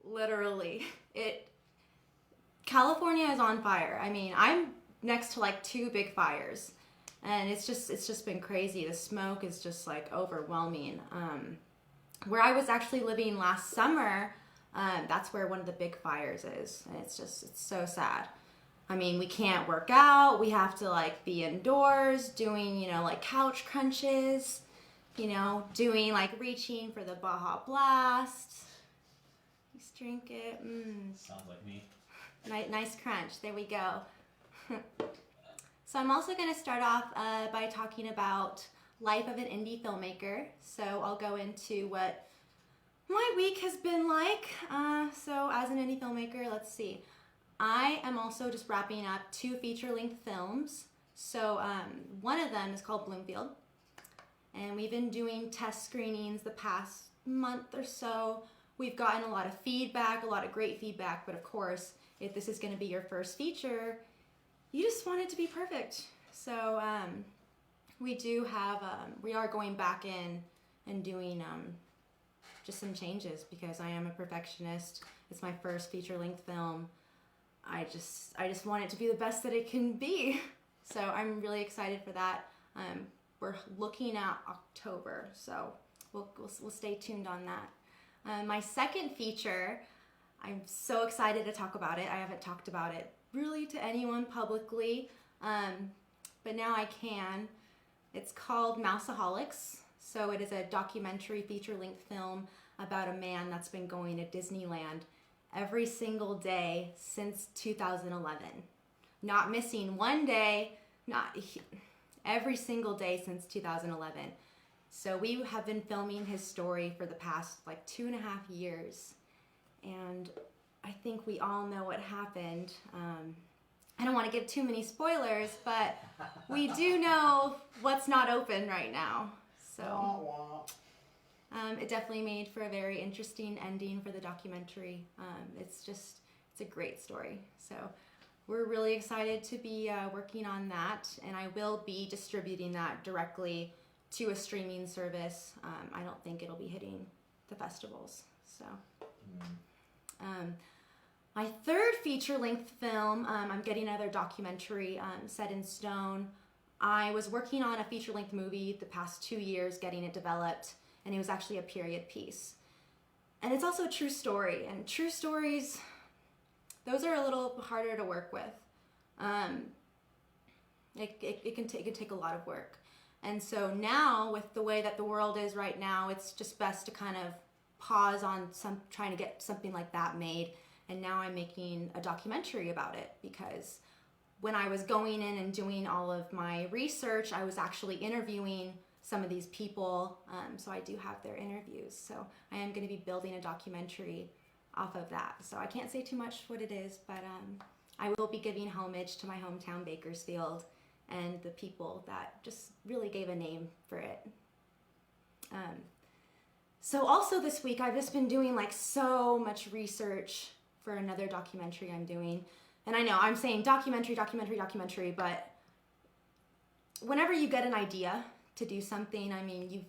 Literally, it California is on fire. I mean, I'm next to like two big fires, and it's just been crazy. The smoke is just like overwhelming. Where I was actually living last summer, that's where one of the big fires is, and it's so sad. I mean, we can't work out. We have to like be indoors doing, like couch crunches, doing like reaching for the Baja Blast. Just drink it. Sounds like me. Nice crunch. There we go. So I'm also going to start off by talking about life of an indie filmmaker. So I'll go into what my week has been like. So as an indie filmmaker, let's see. I am also just wrapping up 2 feature-length films. So one of them is called Bloomfield. And we've been doing test screenings the past month or so. We've gotten a lot of feedback, a lot of great feedback, but of course, if this is going to be your first feature, you just want it to be perfect. So we are going back in and doing just some changes because I am a perfectionist. It's my first feature-length film. I just want it to be the best that it can be. So I'm really excited for that. We're looking at October, so we'll stay tuned on that. My second feature, I'm so excited to talk about it. I haven't talked about it really to anyone publicly, but now I can. It's called Mouseaholics. So it is a documentary feature-length film about a man that's been going to Disneyland every single day since 2011. Not missing one day, every single day since 2011. So we have been filming his story for the past like 2.5 years. And I think we all know what happened. I don't want to give too many spoilers, but we do know what's not open right now. So it definitely made for a very interesting ending for the documentary. It's a great story. So we're really excited to be working on that, and I will be distributing that directly to a streaming service. I don't think it'll be hitting the festivals. So my third feature-length film, I'm getting another documentary set in stone. I was working on a feature-length movie the past 2 years, getting it developed, and it was actually a period piece. And it's also a true story, and true stories, those are a little harder to work with. It can take a lot of work. And so now, with the way that the world is right now, it's just best to kind of pause on trying to get something like that made. And now I'm making a documentary about it, because when I was going in and doing all of my research, I was actually interviewing some of these people. So I do have their interviews. So I am going to be building a documentary off of that. So I can't say too much what it is, but I will be giving homage to my hometown Bakersfield and the people that just really gave a name for it. So also this week, I've just been doing like so much research for another documentary I'm doing. And I know I'm saying documentary, but whenever you get an idea to do something, I mean,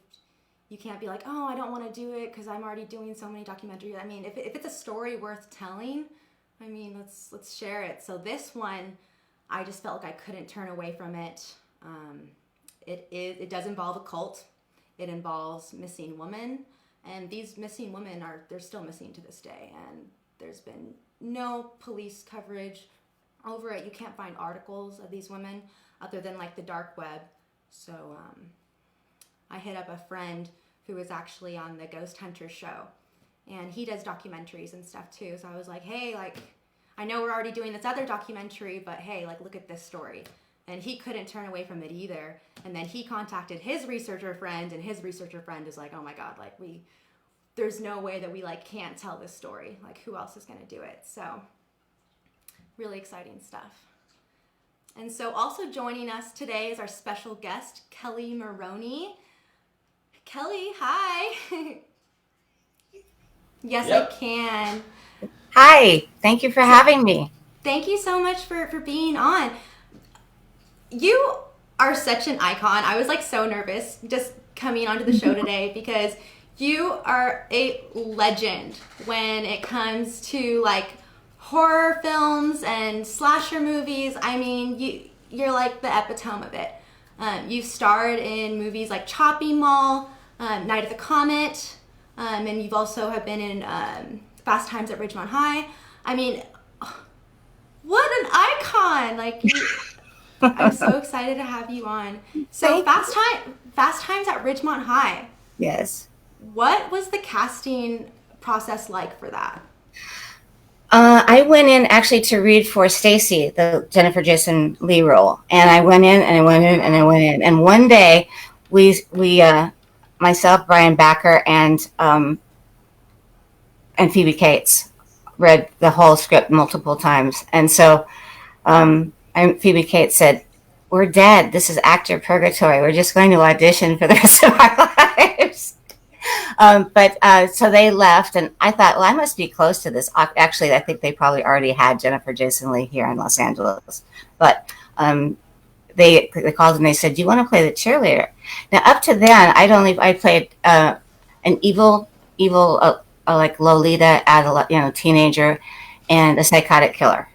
you can't be like, oh, I don't want to do it because I'm already doing so many documentaries. I mean, if it's a story worth telling, I mean, let's share it. So this one, I just felt like I couldn't turn away from it. It does involve a cult. It involves missing women, and these missing women they're still missing to this day, and there's been no police coverage over it. You can't find articles of these women other than like the dark web. So I hit up a friend who was actually on the Ghost Hunter show, and he does documentaries and stuff too. So I was like, hey, like, I know we're already doing this other documentary, but hey, like, look at this story. And he couldn't turn away from it either. And then he contacted his researcher friend, and his researcher friend is like, oh my God, like, there's no way that we like can't tell this story. Like, who else is going to do it? So really exciting stuff. And so also joining us today is our special guest, Kelli Maroney. Kelli, hi. Yes, yep. I can. Hi, thank you for having me. Thank you so much for being on. You are such an icon. I was like so nervous just coming onto the show today because you are a legend when it comes to like horror films and slasher movies. I mean, you're like the epitome of it. You've starred in movies like Chopping Mall, Night of the Comet, and you've also have been in Fast Times at Ridgemont High. I mean, what an icon! Like, I'm so excited to have you on. So Fast Times at Ridgemont High. Yes. What was the casting process like for that? I went in actually to read for Stacy, the Jennifer Jason Leigh role, and I went in and I went in and I went in. And one day, we myself, Brian Backer, and Phoebe Cates read the whole script multiple times. And so Phoebe Cates said, "We're dead. This is actor purgatory. We're just going to audition for the rest of our lives." So they left, and I thought, well, I must be close to this. Actually, I think they probably already had Jennifer Jason Leigh here in Los Angeles. But they called and they said, "Do you want to play the cheerleader?" Now, up to then, I played an evil like Lolita, teenager, and a psychotic killer.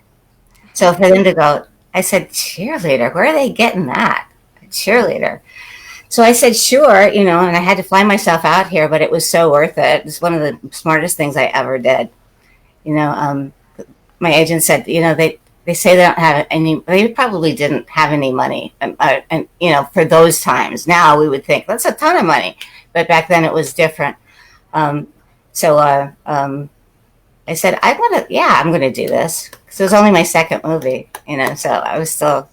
So for them to go, I said, cheerleader, where are they getting that? A cheerleader. So I said, sure, and I had to fly myself out here, but it was so worth it. It's one of the smartest things I ever did. My agent said, they say they don't have they probably didn't have any money. And for those times, now we would think that's a ton of money. But back then it was different. So I said, I'm going to do this. Because it was only my second movie, so I was still,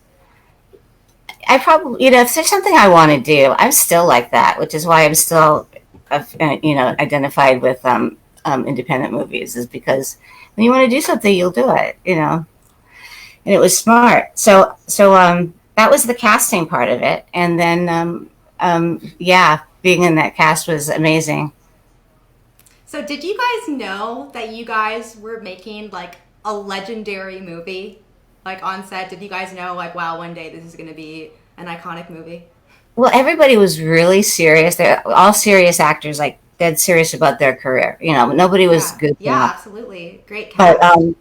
I probably, if there's something I want to do, I'm still like that, which is why I'm still, identified with independent movies, is because when you want to do something, you'll do it, and it was smart. So that was the casting part of it. And then, being in that cast was amazing. So did you guys know that you guys were making like a legendary movie, like on set? Did you guys know, like, wow, one day this is going to be an iconic movie? Well, everybody was really serious. They're all serious actors, like dead serious about their career. Nobody was good. Yeah, absolutely. Great cast. But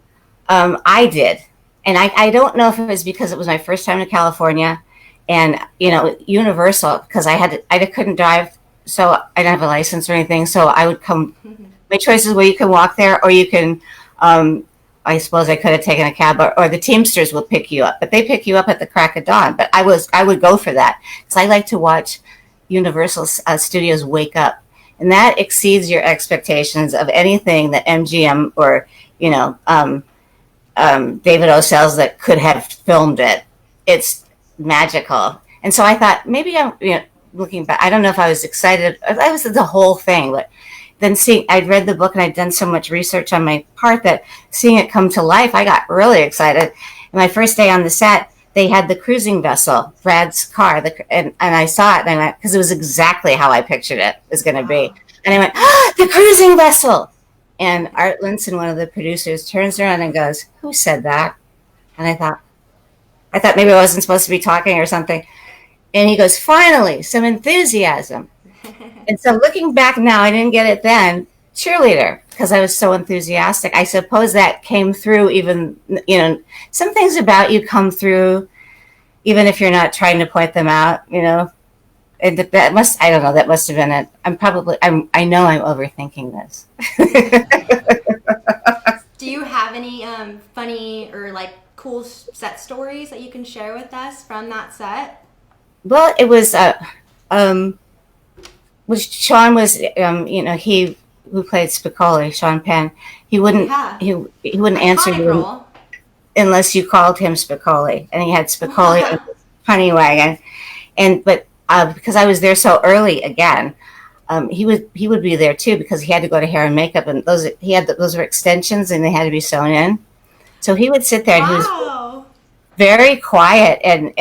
I did. And I don't know if it was because it was my first time to California and, Universal, because I couldn't drive. So I didn't have a license or anything. So I would come, my choices were you can walk there or you can, I suppose I could have taken a cab or the Teamsters will pick you up, but they pick you up at the crack of dawn. But I would go for that because I like to watch Universal Studios wake up, and that exceeds your expectations of anything that MGM or, David O. Selznick could have filmed it. It's magical. And so I thought maybe I'm, looking back, I don't know if I was excited. I was the whole thing, but then I'd read the book and I'd done so much research on my part that seeing it come to life, I got really excited. And my first day on the set, they had the cruising vessel, Brad's car, and I saw it and I went, because it was exactly how I pictured it was going to be. And I went, the cruising vessel. And Art Linson, one of the producers, turns around and goes, who said that? And I thought maybe I wasn't supposed to be talking or something. And he goes, finally, some enthusiasm. And so looking back now, I didn't get it then, cheerleader. because I was so enthusiastic. I suppose that came through. Even some things about you come through, even if you're not trying to point them out. And that must, I don't know, that must have been it. I know I'm overthinking this. Do you have any funny or like cool set stories that you can share with us from that set? Well, it was Sean was, he who played Spicoli, Sean Penn. He wouldn't, Yeah. he wouldn't answer Iconic you role. unless you called him Spicoli, and he had Spicoli in his honey wagon. But because I was there so early again, he would be there too because he had to go to hair and makeup, and those were extensions and they had to be sewn in. So he would sit there and he was Wow. very quiet, and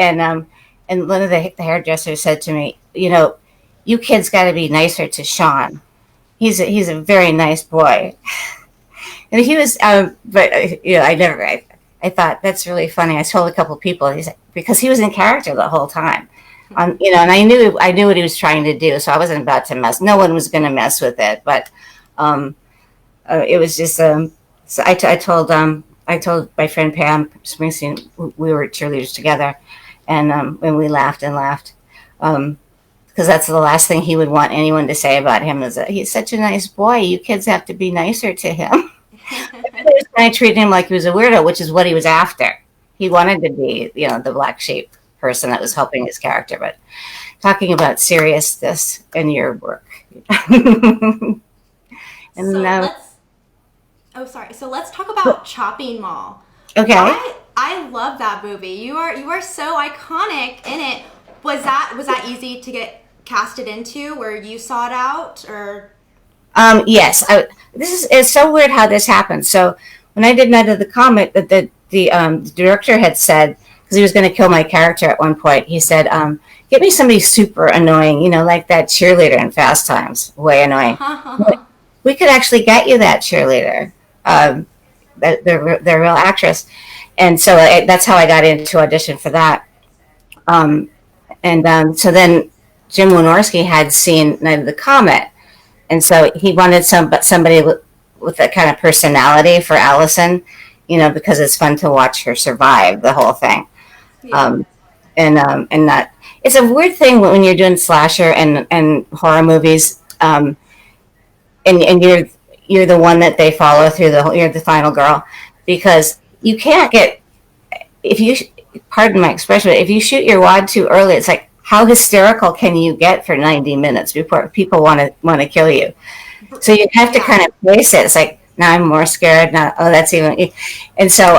one of the hairdressers said to me, you kids got to be nicer to Sean. He's a very nice boy, and he was. But I thought that's really funny. I told a couple of people because he was in character the whole time. And I knew what he was trying to do, so I wasn't about to mess. No one was going to mess with it, but it was just. So I told my friend Pam Springsteen, we were cheerleaders together, and when we laughed and laughed, because that's the last thing he would want anyone to say about him is that he's such a nice boy. You kids have to be nicer to him. I treated him like he was a weirdo, which is what he was after. He wanted to be, the black sheep person that was helping his character, but talking about seriousness in your work. and So sorry. So let's talk about Chopping Mall. Okay. I love that movie. You are so iconic in it. Was that easy to get casted into? Where you sought out, or? Yes. It's so weird how this happened. So when I did Night of the Comet, the director had said, because he was going to kill my character at one point, he said, "Get me somebody super annoying, like that cheerleader in Fast Times, way annoying. We could actually get you that cheerleader, the real actress." And so that's how I got into audition for that. So then Jim Wynorski had seen Night of the Comet, and so he wanted somebody with that kind of personality for Allison, because it's fun to watch her survive the whole thing. Yeah. And that it's a weird thing when you're doing slasher and horror movies, and you're the one that they follow through you're the final girl, because you can't get, if you, pardon my expression, but if you shoot your wad too early, it's like, how hysterical can you get for 90 minutes before people want to kill you? So you have to kind of face it. It's like, now I'm more scared. Now, oh, that's even, and so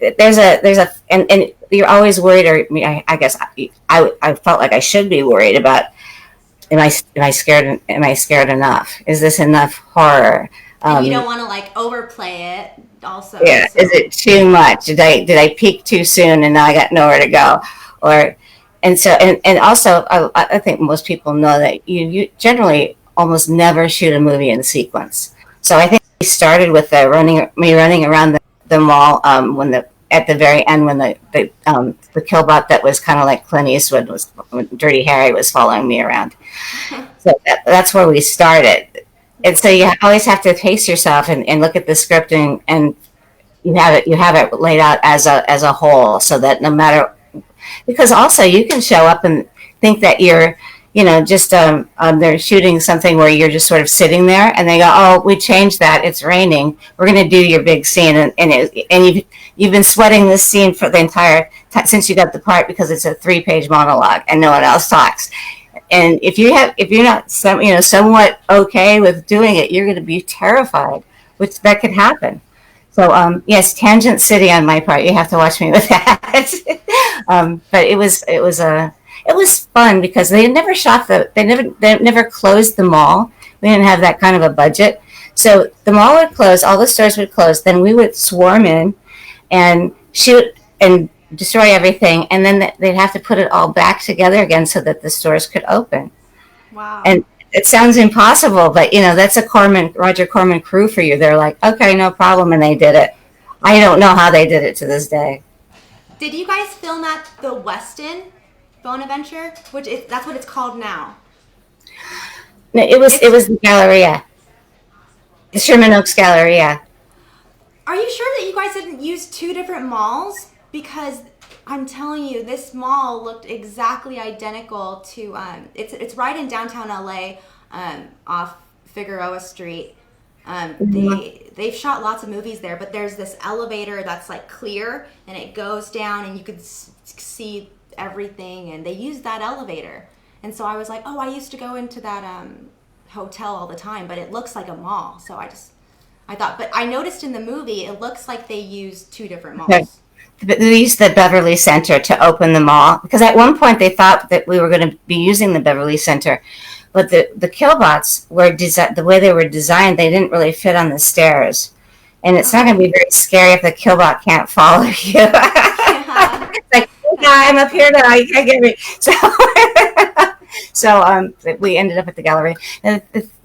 and you're always worried, or I guess I felt like I should be worried about, am I scared? Am I scared enough? Is this enough horror? And you don't want to like overplay it. Also, yeah. So. Is it too much? Did I peak too soon and now I got nowhere to go? And also I think most people know that you generally almost never shoot a movie in sequence. So I think we started with me running around the mall at the very end when the killbot that was kind of like Clint Eastwood when Dirty Harry was following me around. So that's where we started. And so you always have to pace yourself and look at the script and you have it laid out as a whole, so that no matter, because also you can show up and think that you're just they're shooting something where you're just sort of sitting there and they go, oh, we changed that, it's raining, we're going to do your big scene, and you've been sweating this scene for the entire time since you got the part, because it's a 3-page monologue and no one else talks. And if you're not somewhat okay with doing it, you're going to be terrified, which that could happen. So yes, Tangent City on my part. You have to watch me with that. But it was fun because they never they never closed the mall. We didn't have that kind of a budget, so the mall would close, all the stores would close, then we would swarm in and shoot and destroy everything, and then they'd have to put it all back together again so that the stores could open. Wow. And it sounds impossible, but that's a Roger Corman crew for you. They're like, okay, no problem, and they did it. I don't know how they did it to this day. Did you guys film at the Westin Bonaventure, that's what it's called now? No, it was the Galleria. The Sherman Oaks Gallery, yeah. Are you sure that you guys didn't use two different malls? Because I'm telling you, this mall looked exactly identical to. It's right in downtown LA, off Figueroa Street. They've shot lots of movies there, but there's this elevator that's like clear and it goes down and you could see everything, and they use that elevator. And so I was like, oh, I used to go into that hotel all the time, but it looks like a mall. So I thought, but I noticed in the movie it looks like they used two different Okay. malls. They used the Beverly Center to open the mall because at one point they thought that we were going to be using the Beverly Center, but the killbots were the way they were designed. They didn't really fit on the stairs, and it's not going to be very scary if the killbot can't follow you. Yeah. It's like, hey, I'm up here now. You can't get me. So, so we ended up at the gallery.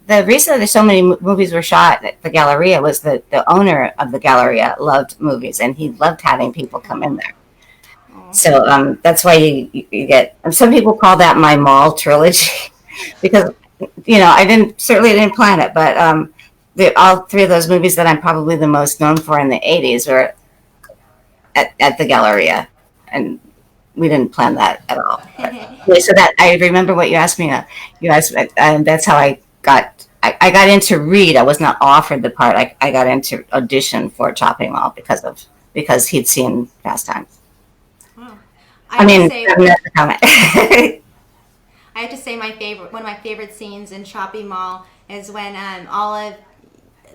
The reason that there's so many movies were shot at the Galleria was that the owner of the Galleria loved movies, and he loved having people come in there. Oh. So that's why you get. Some people call that my mall trilogy because I certainly didn't plan it, but all three of those movies that I'm probably the most known for in the '80s were at the Galleria, and we didn't plan that at all. But, anyway, so that I remember what you asked me. You asked, and that's how I got. I got into Reed. I was not offered the part. I got into audition for Chopping Mall because he'd seen Fast Times. Wow. I mean, that's a comment. I have to say one of my favorite scenes in Chopping Mall is when all of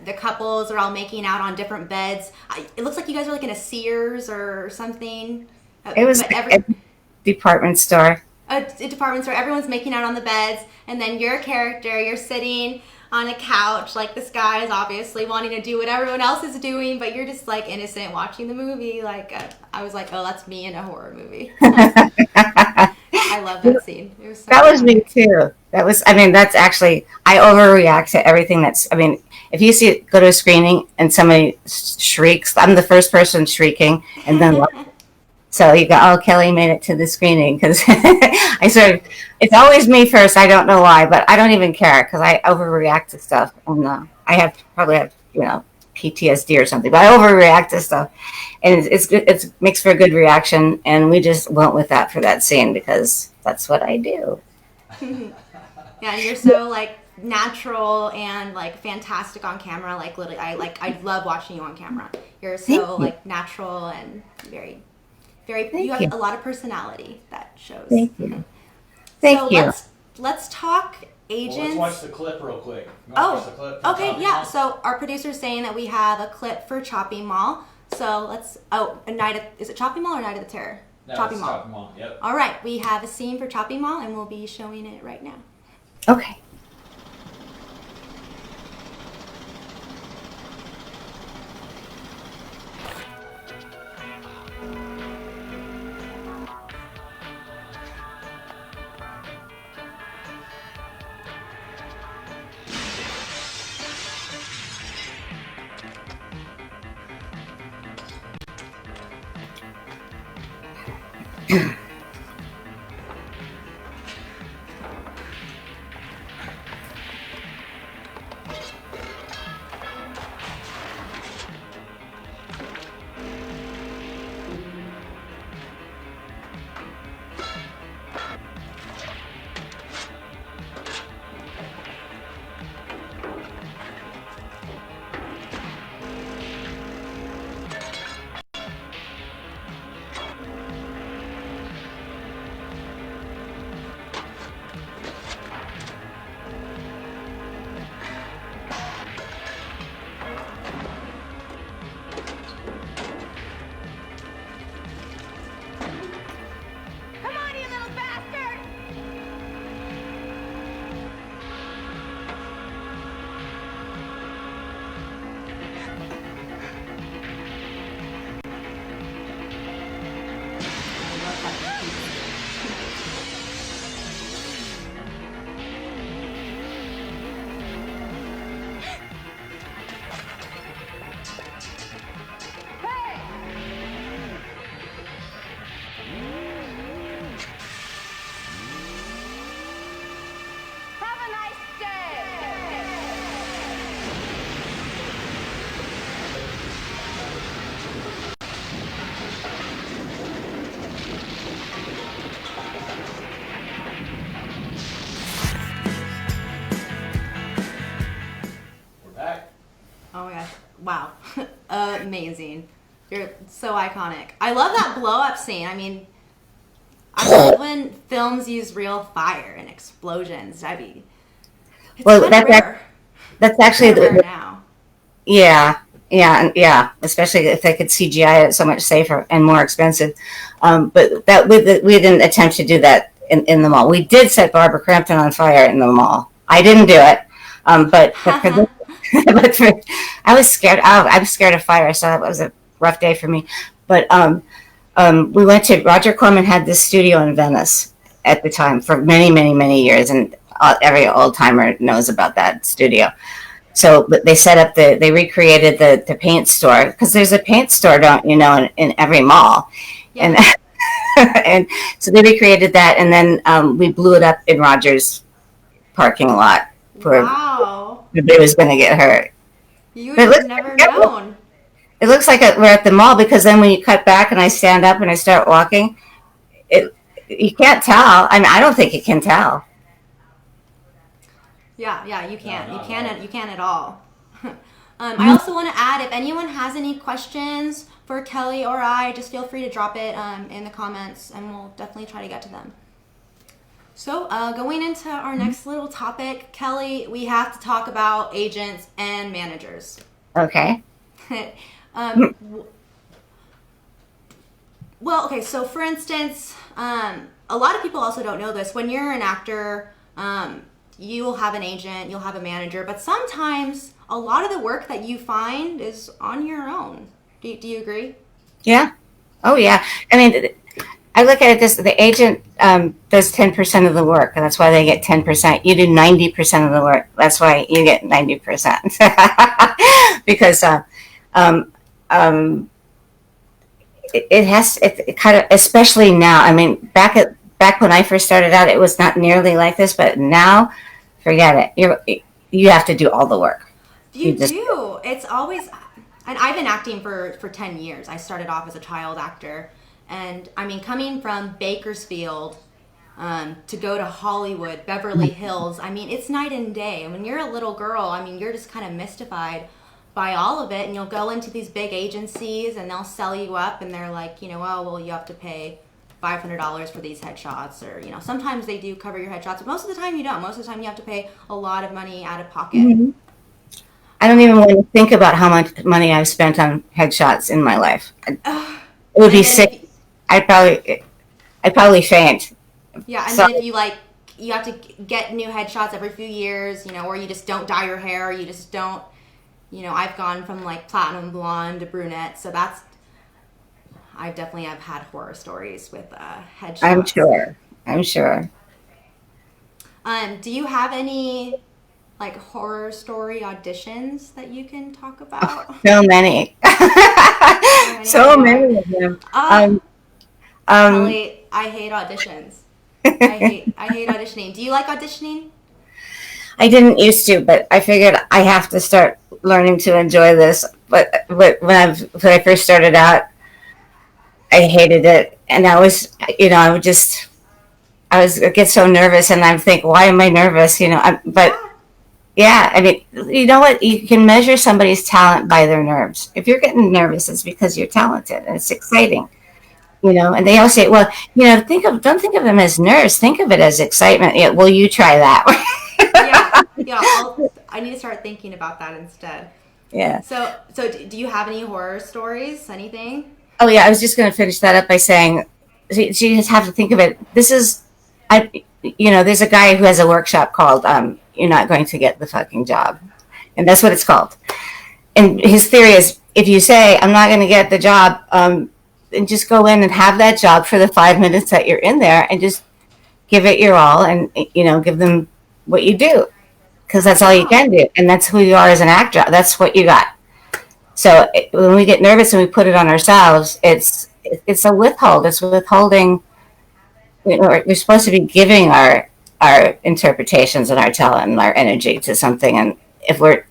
the couples are all making out on different beds. It looks like you guys are like in a Sears or something. It was a department store. A department store. Everyone's making out on the beds, and then your character, you're sitting on a couch. Like, this guy is obviously wanting to do what everyone else is doing, but you're just like innocent watching the movie. Like, I was like, oh, that's me in a horror movie. I love that scene. It was so That was funny. me too. That's actually, I overreact to everything if you go to a screening and somebody shrieks, I'm the first person shrieking, and then so you go, oh, Kelli made it to the screening because it's always me first. I don't know why, but I don't even care because I overreact to stuff, and I probably have PTSD or something, but I overreact to stuff, and it's good. It makes for a good reaction, and we just went with that for that scene because that's what I do. Yeah, and you're so like natural and like fantastic on camera. Like, literally, I love watching you on camera. You're so like natural and very, very. You have a lot of personality that shows. Thank you. Thank you. Let's talk agents. Well, let's watch the clip real quick. Oh, okay, yeah. So our producer's saying that we have a clip for Chopping Mall. So let's. Oh, is it Chopping Mall or Night of the Terror? No, Chopping it's Mall. Chopping Mall. Yep. All right, we have a scene for Chopping Mall, and we'll be showing it right now. Okay. Wow. Amazing. You're so iconic. I love that blow up scene. I mean, I love when films use real fire and explosions. It's Well, kind of rare. that's It's actually kind of rare now. yeah, yeah. Especially if they could CGI it, so much safer and more expensive. But that we didn't attempt to do that in the mall. We did set Barbara Crampton on fire in the mall. I didn't do it, but for this, but for, I was scared. I'm scared of fire, so that was a rough day for me. But we went to Roger Corman had this studio in Venice at the time for many, many, many years, and every old timer knows about that studio. So but they set up they recreated the paint store because there's a paint store, don't you know, in every mall, and Yeah. and so they recreated that, and then we blew it up in Rogers parking lot for Wow. nobody was going to get hurt. You But would have never known. it looks like we're at the mall because then when you cut back and I stand up and I start walking, it you can't tell. I mean, I don't think you can tell. Yeah, yeah, you can't. You can't at all. I also want to add, if anyone has any questions for Kelli or I, just feel free to drop it in the comments, and we'll definitely try to get to them. So, going into our next little topic, Kelli, we have to talk about agents and managers. Okay. Well, okay, so for instance, a lot of people also don't know this. When you're an actor, you will have an agent, you'll have a manager, but sometimes a lot of the work that you find is on your own. Do you agree? Yeah. Oh, yeah. I mean, I look at it this: the agent does 10% of the work, and that's why they get 10%. You do 90% of the work, that's why you get 90%. Because it has it kind of, especially now. I mean, back when I first started out, it was not nearly like this, but now, forget it. You have to do all the work. You do. It's always, and I've been acting for 10 years. I started off as a child actor. And I mean, coming from Bakersfield to go to Hollywood, Beverly Hills, I mean, it's night and day. And when you're a little girl, I mean, you're just kind of mystified by all of it. And you'll go into these big agencies and they'll sell you up and they're like, you know, oh, well, you have to pay $500 for these headshots, or, you know, sometimes they do cover your headshots, but most of the time you don't. Most of the time you have to pay a lot of money out of pocket. Mm-hmm. I don't even want to think about how much money I've spent on headshots in my life. It would be sick. I'd probably faint. Yeah, and so, then if you have to get new headshots every few years, you know, or you just don't dye your hair, or you just don't, you know, I've gone from like platinum blonde to brunette, so I definitely have had horror stories with headshots. I'm sure. Do you have any like horror story auditions that you can talk about? So many. So many of them. Kelli, I hate auditions. I hate auditioning. Do you like auditioning? I didn't used to, but I figured I have to start learning to enjoy this. But when I first started out, I hated it, and I was, you know, I get so nervous, and I think, why am I nervous? You know, but yeah, I mean, you know what? You can measure somebody's talent by their nerves. If you're getting nervous, it's because you're talented and it's exciting. You know, and they always say, well, you know, don't think of them as nerves. Think of it as excitement. Yeah, well, you try that. Yeah. I need to start thinking about that instead. Yeah. So do you have any horror stories? Anything? Oh yeah, I was just going to finish that up by saying, so you just have to think of it. There's a guy who has a workshop called "You're Not Going to Get the Fucking Job," and that's what it's called. And his theory is, if you say, "I'm not going to get the job," and just go in and have that job for the 5 minutes that you're in there, and just give it your all, and you know, give them what you do, because that's all you can do, and that's who you are as an actor. That's what you got. So when we get nervous and we put it on ourselves, it's a withhold. It's withholding. You know, we're supposed to be giving our interpretations and our talent and our energy to something, and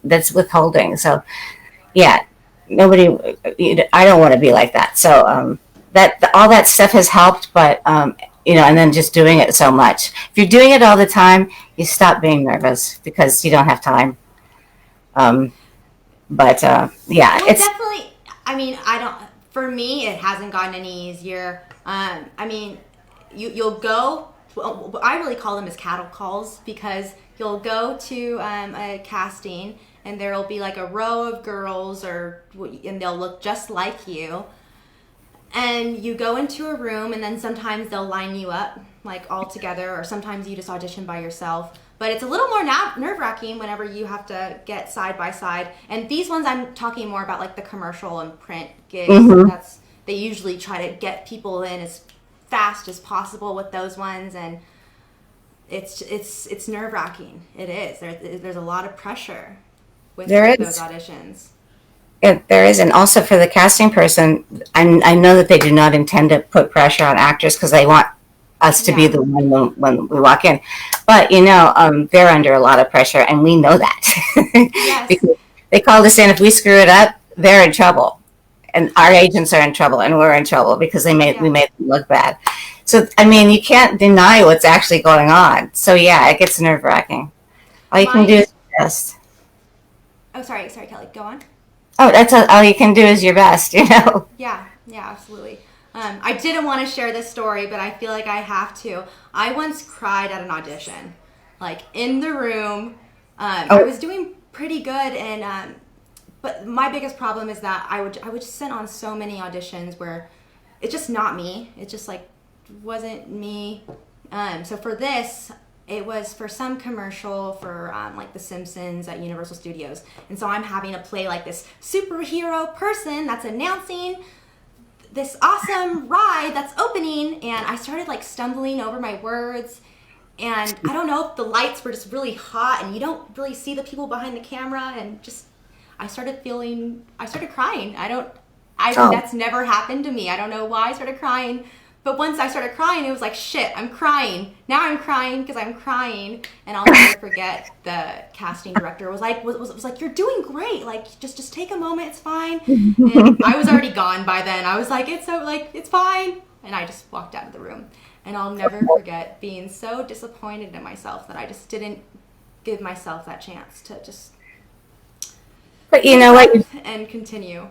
that's withholding. So yeah, I don't want to be like that. So all that stuff has helped, but you know, and then just doing it so much. If you're doing it all the time, you stop being nervous because you don't have time. But yeah, Well, it's definitely. I mean, I don't. For me, it hasn't gotten any easier. I mean, you'll go. Well, I really call them as cattle calls because you'll go to a casting and there will be like a row of girls and they'll look just like you. And you go into a room and then sometimes they'll line you up like all together, or sometimes you just audition by yourself. But it's a little more nerve-wracking whenever you have to get side by side. And these ones, I'm talking more about like the commercial and print gigs. mhm. They usually try to get people in as fast as possible with those ones, and it's nerve-wracking. It is. There's a lot of pressure There with those is. auditions. There is, and also for the casting person, I know that they do not intend to put pressure on actors because they want us to be Yeah. the one when we walk in. But they're under a lot of pressure, and we know that Yes. because they called us in. If we screw it up, they're in trouble, and our agents are in trouble, and we're in trouble because we Yeah. made them look bad. So I mean, you can't deny what's actually going on. So yeah, it gets nerve wracking. All you can do My. is your best. Oh, sorry, Kelly. Go on. Oh, all you can do is your best, you know. Yeah. Yeah. Absolutely. I didn't want to share this story, but I feel like I have to. I once cried at an audition, like in the room. I Oh, was doing pretty good, and but my biggest problem is that I would just send on so many auditions where it's just not me. It just like wasn't me. So for this, it was for some commercial for like The Simpsons at Universal Studios, and so I'm having to play like this superhero person that's announcing this awesome ride that's opening, and I started like stumbling over my words, and I don't know if the lights were just really hot and you don't really see the people behind the camera, and just I started crying. oh. That's never happened to me. I don't know why I started crying, but once I started crying, it was like, shit, I'm crying. Now I'm crying because I'm crying, and I'll never forget the casting director was like, you're doing great. Like, just take a moment, it's fine. And I was already gone by then. I was like, it's fine, and I just walked out of the room. And I'll never forget being so disappointed in myself that I just didn't give myself that chance to just But you take a know what? breath and continue.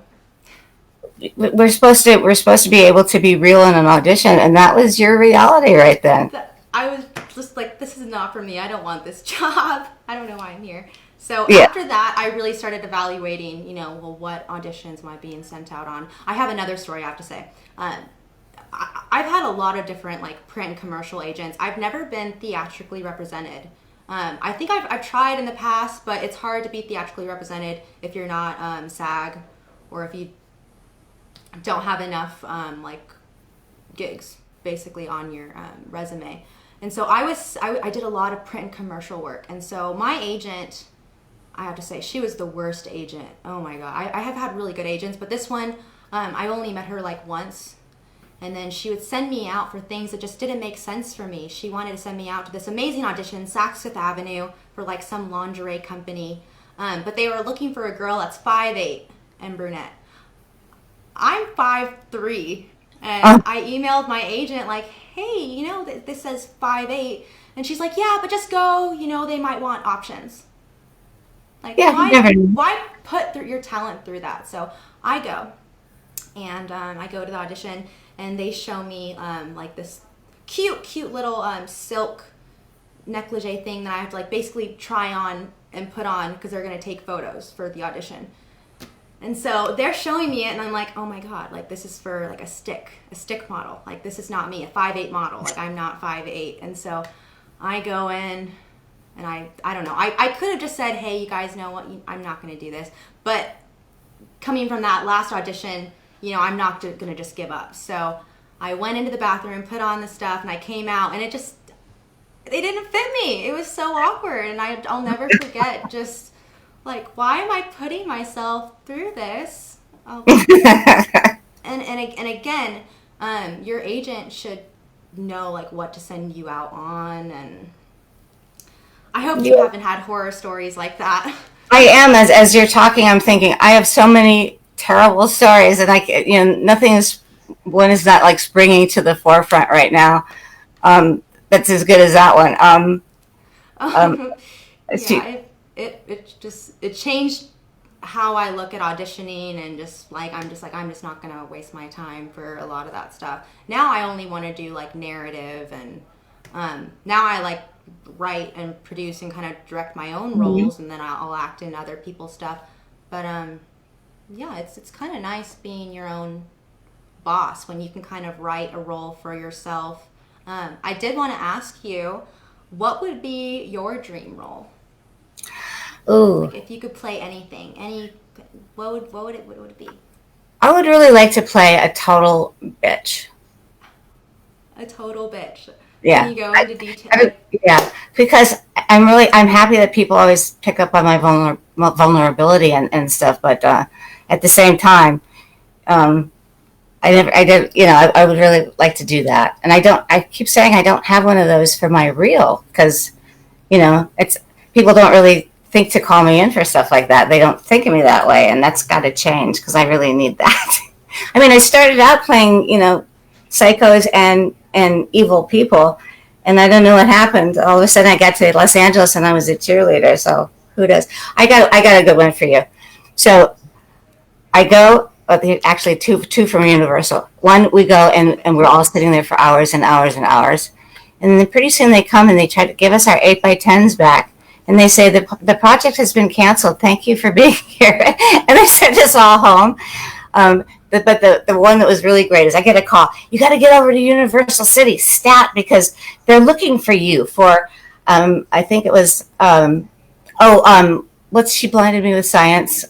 We're supposed to be able to be real in an audition, and that was your reality right then. I was just like, this is not for me. I don't want this job. I don't know why I'm here. So Yeah. after that, I really started evaluating, well, what auditions am I being sent out on? I have another story I have to say. I've had a lot of different like print and commercial agents. I've never been theatrically represented. I think I've tried in the past, but it's hard to be theatrically represented if you're not SAG, or if you don't have enough like gigs basically on your resume. And so I did a lot of print and commercial work. And so my agent, I have to say, she was the worst agent. Oh my God. I have had really good agents, but this one, I only met her like once. And then she would send me out for things that just didn't make sense for me. She wanted to send me out to this amazing audition, Saks Fifth Avenue, for like some lingerie company. But they were looking for a girl that's 5'8" and brunette. I'm 5'3", Uh, and I emailed my agent like, hey, this says 5'8", and she's like, yeah, but just go. They might want options. Like, yeah, you never know. why put your talent through that? So I go, and I go to the audition, and they show me like this cute little silk negligee thing that I have to like basically try on and put on because they're gonna take photos for the audition. And so they're showing me it, and I'm like, oh my God, like this is for like a stick model. Like this is not me, a 5'8" model. Like I'm not 5'8". And so I go in, and I don't know. I could have just said, hey, you guys know what? I'm not going to do this. But coming from that last audition, I'm not going to just give up. So I went into the bathroom, put on the stuff, and I came out, and they didn't fit me. It was so awkward, and I'll never forget just like, why am I putting myself through this? Oh, and again, your agent should know like what to send you out on, and I hope you Yeah. haven't had horror stories like that. I am, as you're talking, I'm thinking I have so many terrible stories, and nothing is one is not like springing to the forefront right now. That's as good as that one. Um, Yeah, it changed how I look at auditioning, and just like I'm just not gonna waste my time for a lot of that stuff. Now I only want to do like narrative, and now I like write and produce and kind of direct my own roles, and then I'll act in other people's stuff. But yeah, it's kind of nice being your own boss when you can kind of write a role for yourself. I did want to ask you, what would be your dream role? Ooh. Like if you could play anything, what would it be? I would really like to play a total bitch. A total bitch. Yeah. Can you go into detail? Yeah, because I'm happy that people always pick up on my vulnerability and stuff, but at the same time, I did, I would really like to do that. And I keep saying I don't have one of those for my reel because, it's, people don't really think to call me in for stuff like that. They don't think of me that way. And that's got to change because I really need that. I mean, I started out playing, psychos and evil people. And I don't know what happened. All of a sudden I got to Los Angeles and I was a cheerleader. So who does? I got a good one for you. So I go, actually two from Universal. One, we go and we're all sitting there for hours and hours and hours. And then pretty soon they come and they try to give us our 8x10s back. And they say, the project has been canceled. Thank you for being here. And they sent us all home. But the one that was really great is I get a call. You got to get over to Universal City, stat, because they're looking for you for, I think it was, what's She Blinded Me with Science?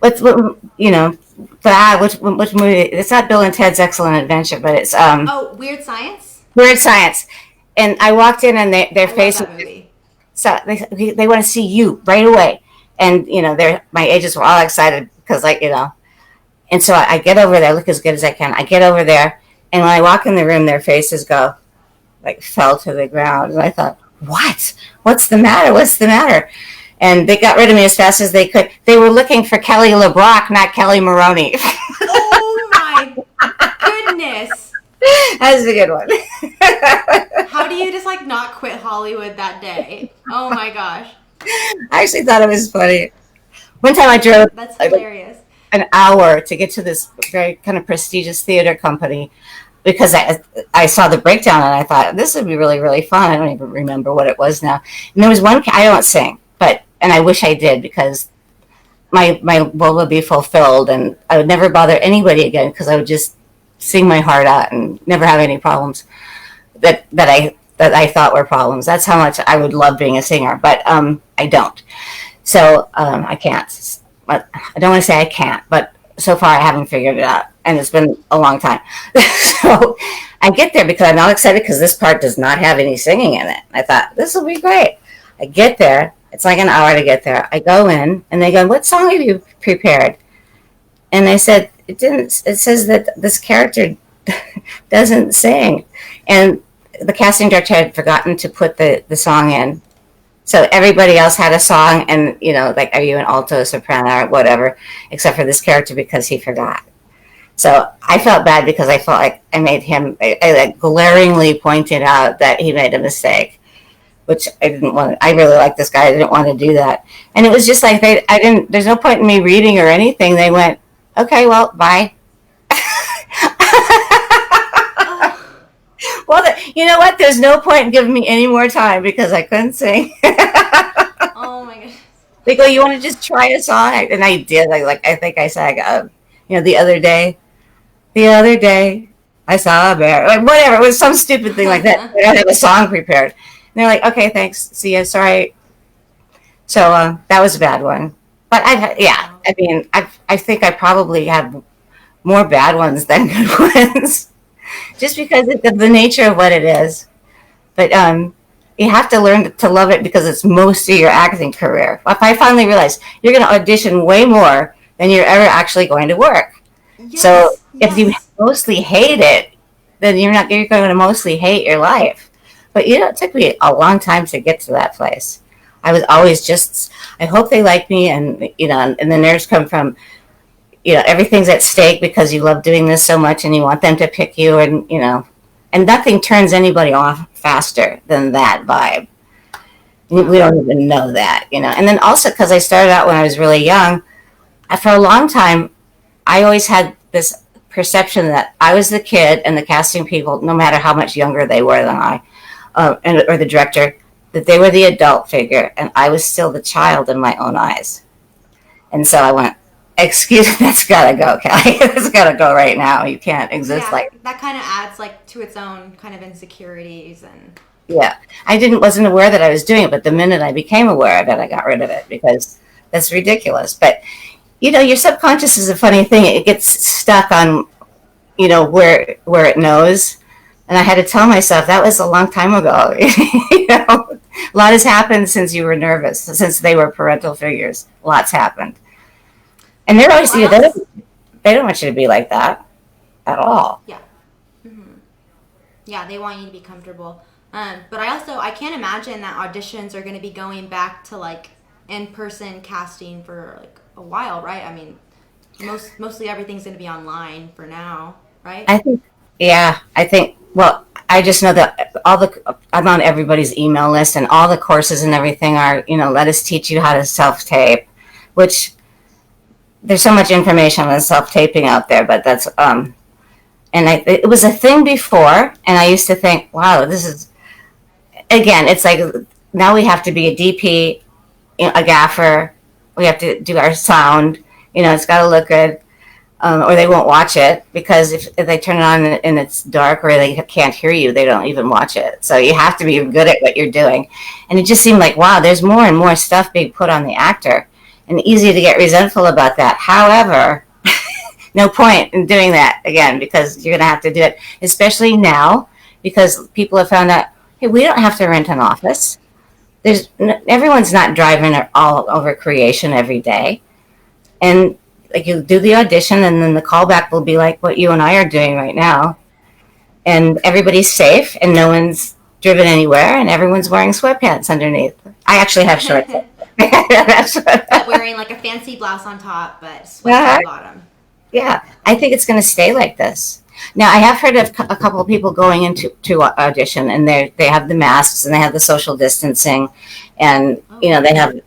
Which movie? It's not Bill and Ted's Excellent Adventure, but it's Weird Science. Weird Science. And I walked in and their face. Love that movie. So they want to see you right away, and my agents were all excited because and so I get over there, look as good as I can. I get over there, and when I walk in the room, their faces go fell to the ground, and I thought, what's the matter? What's the matter? And they got rid of me as fast as they could. They were looking for Kelly LeBrock, not Kelli Maroney. Oh my goodness. That was a good one. How do you just not quit Hollywood that day? Oh my gosh. I actually thought it was funny. One time I drove That's hilarious. An hour to get to this very kind of prestigious theater company because I saw the breakdown and I thought this would be really, really fun. I don't even remember what it was now. And there was one, I don't sing, and I wish I did because my role would be fulfilled and I would never bother anybody again because I would just sing my heart out and never have any problems that I thought were problems. That's how much I would love being a singer, but I don't. So I can't. But I don't want to say I can't, but so far I haven't figured it out, and it's been a long time. So I get there because I'm not excited because this part does not have any singing in it. I thought this will be great. I get there. It's like an hour to get there. I go in, and they go, "What song have you prepared?" And I said, "It didn't. It says that this character doesn't sing." And the casting director had forgotten to put the song in. So everybody else had a song and, are you an alto, soprano, or whatever, except for this character because he forgot. So I felt bad because I felt like I made him, I glaringly pointed out that he made a mistake, which I didn't want. I really like this guy. I didn't want to do that. And it was just like, there's no point in me reading or anything. They went, okay, well, bye. Well, you know what? There's no point in giving me any more time because I couldn't sing. Oh my gosh. They go, you want to just try a song? And I did. I think I sang, the other day I saw a bear. Whatever. It was some stupid thing like that. I don't have a song prepared. And they're like, okay, thanks. See you. Sorry. So that was a bad one. But I think I probably have more bad ones than good ones. Just because of the nature of what it is. But you have to learn to love it because it's most of your acting career. If I finally realized you're going to audition way more than you're ever actually going to work. Yes, so yes. If you mostly hate it, then you're going to mostly hate your life. But it took me a long time to get to that place. I was always I hope they like me, and and the nerves come from everything's at stake because you love doing this so much and you want them to pick you, and nothing turns anybody off faster than that vibe. Yeah. We don't even know that, you know. And then also because I started out when I was really young, for a long time, I always had this perception that I was the kid and the casting people, no matter how much younger they were than I, or the director, that they were the adult figure and I was still the child in my own eyes. And so I went, excuse me, that's gotta go, Kelly. That's gotta go right now. You can't exist Yeah, like. that kind of adds like to its own kind of insecurities and Yeah, I didn't wasn't aware that I was doing it, but the minute I became aware of it, I got rid of it because that's ridiculous. But you know, your subconscious is a funny thing. It gets stuck on, you know, where it knows. And I had to tell myself that was a long time ago. You know, a lot has happened since you were nervous, since they were parental figures. Lots happened, and they're always, you know, they don't want you to be like that at all. yeah. Yeah, they want you to be comfortable. But I can't imagine that auditions are going to be going back to like in-person casting for like a while, right? I mean, mostly everything's going to be online for now, right? I think, yeah, I think. Well, I just know that I'm on everybody's email list, and all the courses and everything are, you know, let us teach you how to self tape, which there's so much information on self taping out there, but that's and it was a thing before, and I used to think, wow, this is again, it's like now we have to be a DP, you know, a gaffer, we have to do our sound, you know, it's got to look good. Or they won't watch it because if they turn it on and it's dark or they can't hear you, they don't even watch it. So you have to be good at what you're doing. And it just seemed like, wow, there's more and more stuff being put on the actor, and easy to get resentful about that. However, no point in doing that again because you're going to have to do it, especially now because people have found out, hey, we don't have to rent an office. Everyone's not driving all over creation every day. And like you do the audition and then the callback will be like what you and I are doing right now. And everybody's safe and no one's driven anywhere and everyone's wearing sweatpants underneath. I actually have shorts. But wearing like a fancy blouse on top, but sweats on the bottom. Yeah, I think it's going to stay like this. Now, I have heard of a couple of people going into audition, and they have the masks and they have the social distancing, and you know they have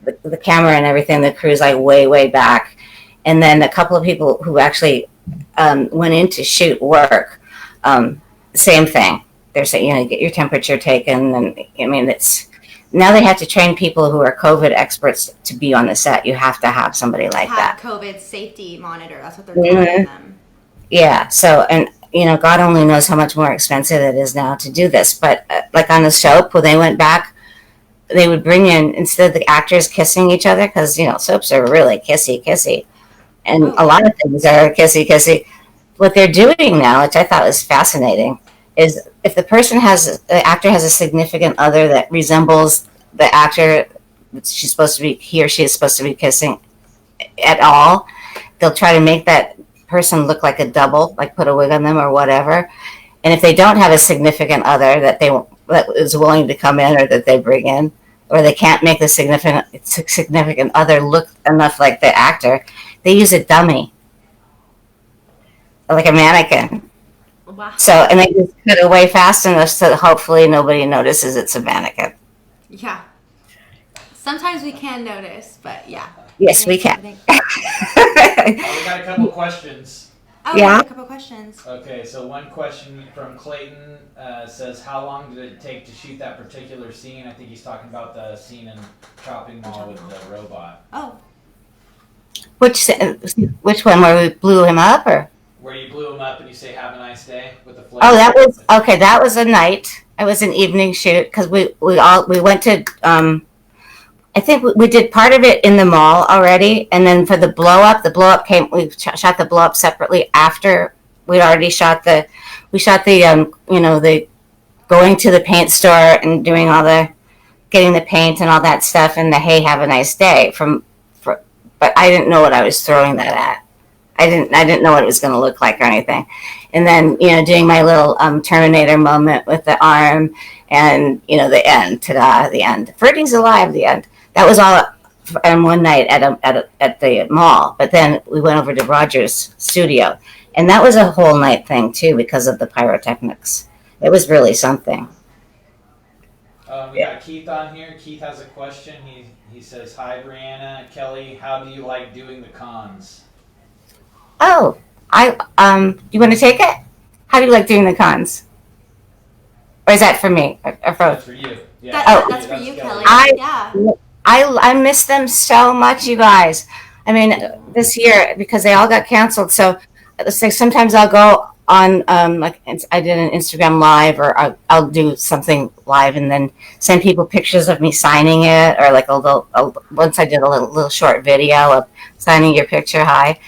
the camera and everything. The crew's like way back, and then a couple of people who actually went in to shoot work. Same thing. They're saying, you know, get your temperature taken, and I mean it's. Now they have to train people who are COVID experts to be on the set. You have to have somebody like that. COVID safety monitor. That's what they're calling them. Yeah. So, and you know, God only knows how much more expensive it is now to do this. But like on the soap, when they went back, they would bring in, instead of the actors kissing each other, because you know soaps are really kissy, and a lot of things are kissy. What they're doing now, which I thought was fascinating, is if the actor has a significant other that resembles the actor he or she is supposed to be kissing at all, they'll try to make that person look like a double, like put a wig on them or whatever. And if they don't have a significant other that is willing to come in or that they bring in, or they can't make the significant other look enough like the actor, they use a dummy, like a mannequin. Wow. So, and they just cut away fast enough so that hopefully nobody notices it's a mannequin. Yeah. Sometimes we can notice, but yeah. Yes, we can. We got a couple questions. Oh, yeah. A couple questions. Okay, so one question from Clayton says, how long did it take to shoot that particular scene? I think he's talking about the scene in Chopping Mall with the robot. Oh. Which one, where we blew him up, or? Where you blew him up and you say, have a nice day with the flare. Oh, that was, okay, that was a night. It was an evening shoot, because we went to, I think we did part of it in the mall already, and then for the blow up came, we shot the blow up separately after we'd already shot the you know, the going to the paint store and doing all the, getting the paint and all that stuff, and the hey, have a nice day but I didn't know what I was throwing that at. I didn't know what it was going to look like or anything. And then, you know, doing my little Terminator moment with the arm and, you know, the end, ta-da, the end. Freddy's alive, the end. That was all on one night at the mall. But then we went over to Roger's studio. And that was a whole night thing, too, because of the pyrotechnics. It was really something. We got Keith on here. Keith has a question. He says, "Hi, Brianna, Kelly. How do you like doing the cons?" Oh, you want to take it? How do you like doing the cons? Or is that for me? Or for That's for you. Yeah, That's for you, Kelly. I, Yeah. I miss them so much, you guys. I mean, this year, because they all got canceled. So it's like sometimes I'll go on, like I did an Instagram live, or I'll do something live and then send people pictures of me signing it, or like once I did a little short video of signing your picture. Hi.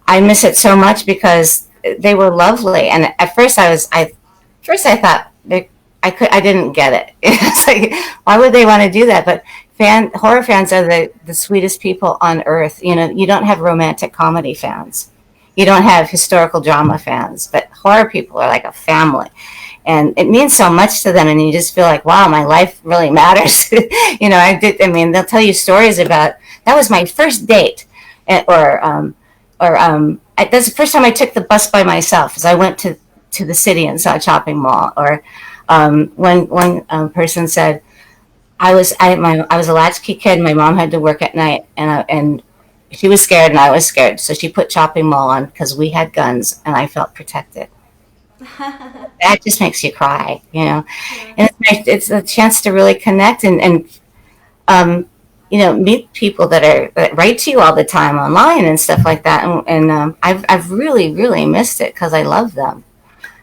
I miss it so much because they were lovely. And at first I thought I didn't get it. It's like, why would they want to do that? But horror fans are the sweetest people on earth. You know, you don't have romantic comedy fans. You don't have historical drama fans, but horror people are like a family. And it means so much to them, and you just feel like, wow, my life really matters. I mean, they'll tell you stories about, that was my first date, that's the first time I took the bus by myself, as I went to the city and saw a shopping mall. Or one person said, I was a latchkey kid. My mom had to work at night, and she was scared and I was scared, so she put shopping mall on because we had guns and I felt protected. That just makes you cry, Yeah. And it's a chance to really connect and meet people that write to you all the time online and stuff like that. And I've really, really missed it because I love them.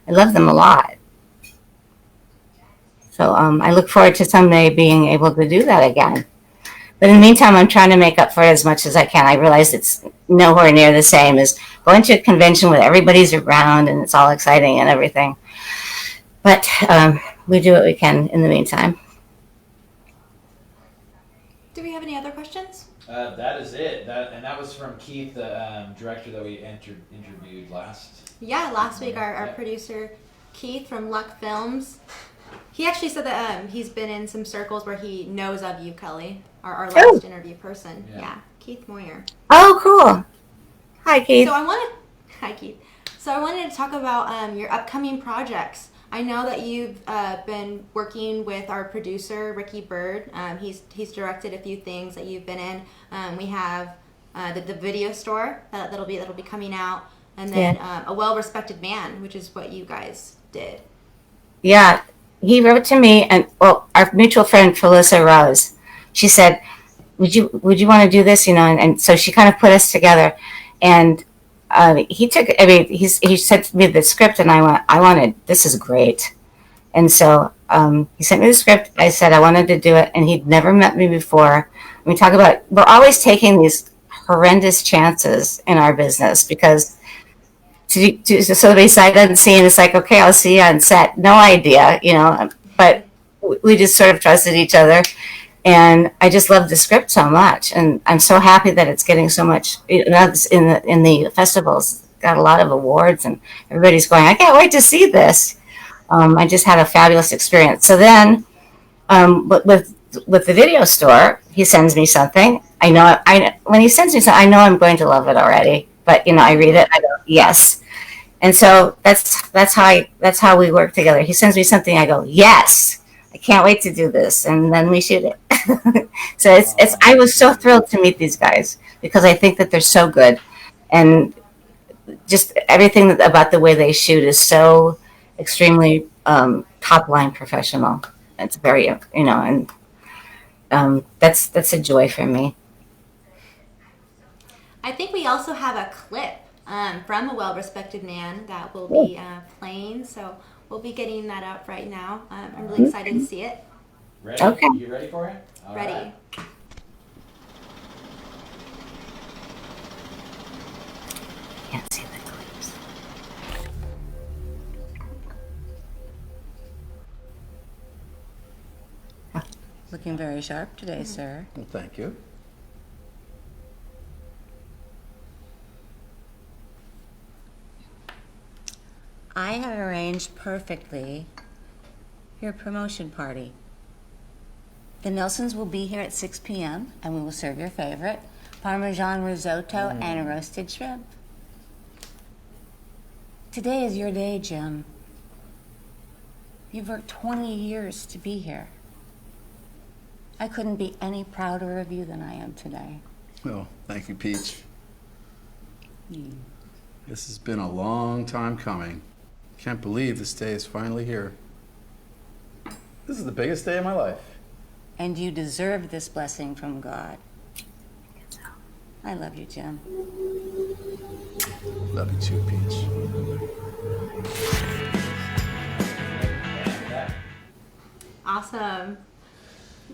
I love them a lot. So I look forward to someday being able to do that again. But in the meantime, I'm trying to make up for it as much as I can. I realize it's nowhere near the same as going to a convention where everybody's around and it's all exciting and everything. But we do what we can in the meantime. Do we have any other questions? That is it. That was from Keith, the director that we interviewed last. Yeah, last week our producer Keith from Luck Films. He actually said that he's been in some circles where he knows of you, Kelly, our last interview person. Yeah, Keith Moyer. Oh, cool. Hi, Keith. Hi, Keith. So I wanted to talk about your upcoming projects. I know that you've been working with our producer Ricky Bird. He's directed a few things that you've been in. We have the video store that'll be coming out, and then A Well-Respected Man, which is what you guys did. Yeah, he wrote to me, and our mutual friend Felissa Rose. She said, "Would you want to do this?" And so she kind of put us together, and he said to me the script, and I wanted, this is great. And so he sent me the script. I said I wanted to do it, and he'd never met me before. We talk about, we're always taking these horrendous chances in our business, because so they sight unseen, it's like, okay, I'll see you on set. No idea, but we just sort of trusted each other. And I just love the script so much, and I'm so happy that it's getting so much. In the festivals, got a lot of awards, and everybody's going, I can't wait to see this. I just had a fabulous experience. So then, with the video store, he sends me something. When he sends me something, I know I'm going to love it already. But I read it, I go, yes. And so that's how we work together. He sends me something, I go, yes. I can't wait to do this, and then we shoot it. So I was so thrilled to meet these guys, because I think that they're so good, and just everything about the way they shoot is so extremely top line professional. It's very and that's a joy for me. I think we also have a clip from A Well-Respected Man that will be playing, so we'll be getting that up right now. I'm really excited to see it. Ready? Okay. You ready for it? All Ready. Right. Can't see the clips. Looking very sharp today, sir. Well, thank you. I have arranged perfectly your promotion party. The Nelsons will be here at 6 p.m. and we will serve your favorite, Parmesan risotto and a roasted shrimp. Today is your day, Jim. You've worked 20 years to be here. I couldn't be any prouder of you than I am today. Oh, thank you, Peach. This has been a long time coming. Can't believe this day is finally here. This is the biggest day of my life. And you deserve this blessing from God. I love you, Jim. Love you too, Peach. Awesome.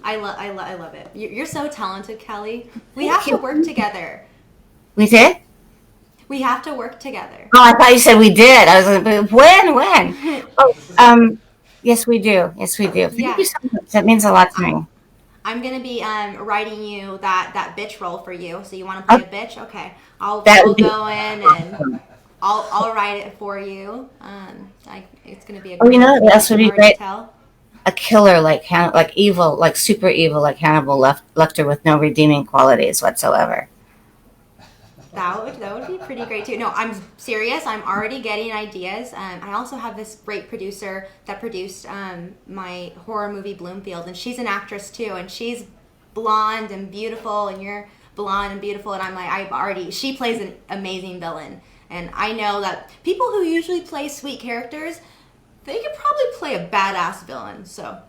I love it. You're so talented, Kelly. We have to work together. We did? We have to work together. Oh, I thought you said we did. I was like, when? Oh, yes, we do. Yes, we do. Thank you so much. That means a lot to me. I'm gonna be writing you that bitch role for you. So you want to play a bitch? Okay, I'll That would be go in and I'll write it for you. It's gonna be a. Oh, you know what else would be hard to great? tell. A killer like evil, like super evil, like Hannibal Lecter with no redeeming qualities whatsoever. That would be pretty great too. No, I'm serious. I'm already getting ideas. I also have this great producer that produced my horror movie Bloomfield, and she's an actress too, and she's blonde and beautiful, and you're blonde and beautiful, and I'm like, she plays an amazing villain, and I know that people who usually play sweet characters, they could probably play a badass villain. So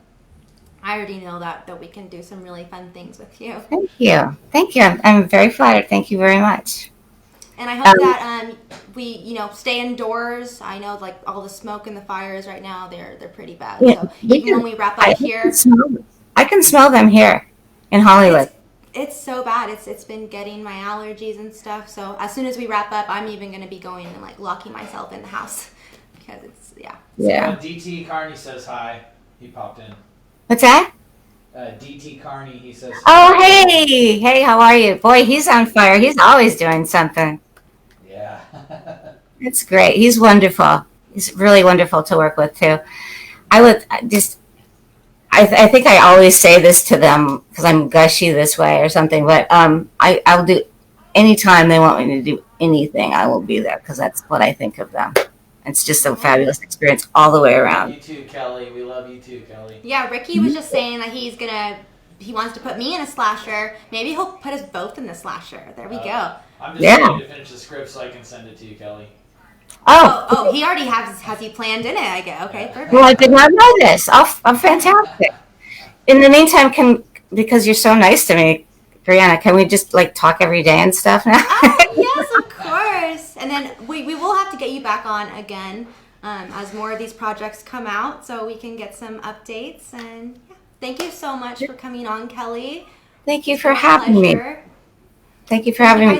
I already know that we can do some really fun things with you. Thank you. Thank you. I'm very flattered. Thank you very much. And I hope that we stay indoors. I know like all the smoke and the fires right now, they're pretty bad. Yeah, So even when we wrap up here, I can smell them here in Hollywood. it's so bad. It's been getting my allergies and stuff. So as soon as we wrap up, I'm even going to be going and like locking myself in the house because it's Yeah. DT Carney says hi. He popped in. What's that? DT Carney, he says. Oh, hey. Hey, how are you? Boy, he's on fire. He's always doing something. Yeah. It's great. He's wonderful. He's really wonderful to work with, too. I think I always say this to them because I'm gushy this way or something, but I'll do anytime they want me to do anything, I will be there because that's what I think of them. It's just a fabulous experience all the way around. You too, Kelly. We love you too, Kelly. Yeah, Ricky was just saying that he wants to put me in a slasher. Maybe he'll put us both in the slasher. There we go. I'm just waiting to finish the script so I can send it to you, Kelly. Oh, he already has you planned in it, I guess. Okay, perfect. Well, I did not know this. I'm fantastic. In the meantime, because you're so nice to me, Brianna, can we just like talk every day and stuff now? Yes, of course. And then we will have to get you back on again as more of these projects come out so we can get some updates. And yeah, thank you so much for coming on, Kelly. Thank you for having me. Thank you for having me.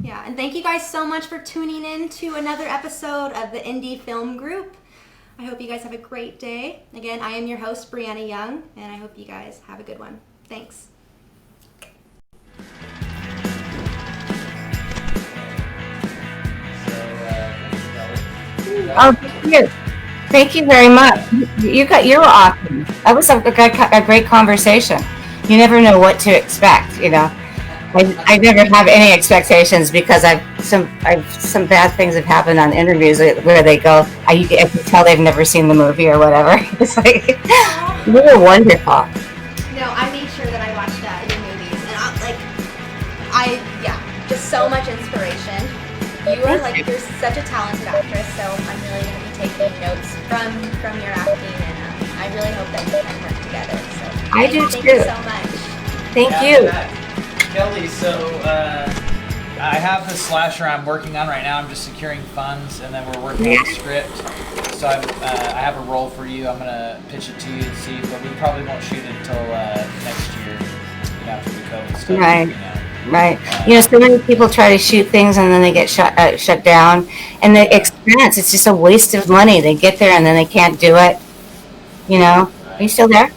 Yeah, and thank you guys so much for tuning in to another episode of the Indie Film Group. I hope you guys have a great day. Again, I am your host, Brianna Young, and I hope you guys have a good one. Thanks. Oh, thank you. Thank you very much. You were awesome. That was a great conversation. You never know what to expect, you know. I never have any expectations because some bad things have happened on interviews where they go, I can tell they've never seen the movie or whatever. It's like, you were wonderful. No, I made sure that I watched your movies, and just so much inspiration. You're such a talented actress, so I'm really going to be taking notes from your acting, and I really hope that we can work together. So I do thank too. you so much. Thank you. Kelly, so I have the slasher I'm working on right now. I'm just securing funds, and then we're working on the script. So I have a role for you. I'm gonna pitch it to you and see, but we probably won't shoot it until next year, after the COVID stuff. Right. Right. So many people try to shoot things and then they get shut down. And the expense, it's just a waste of money. They get there and then they can't do it. Are you still there?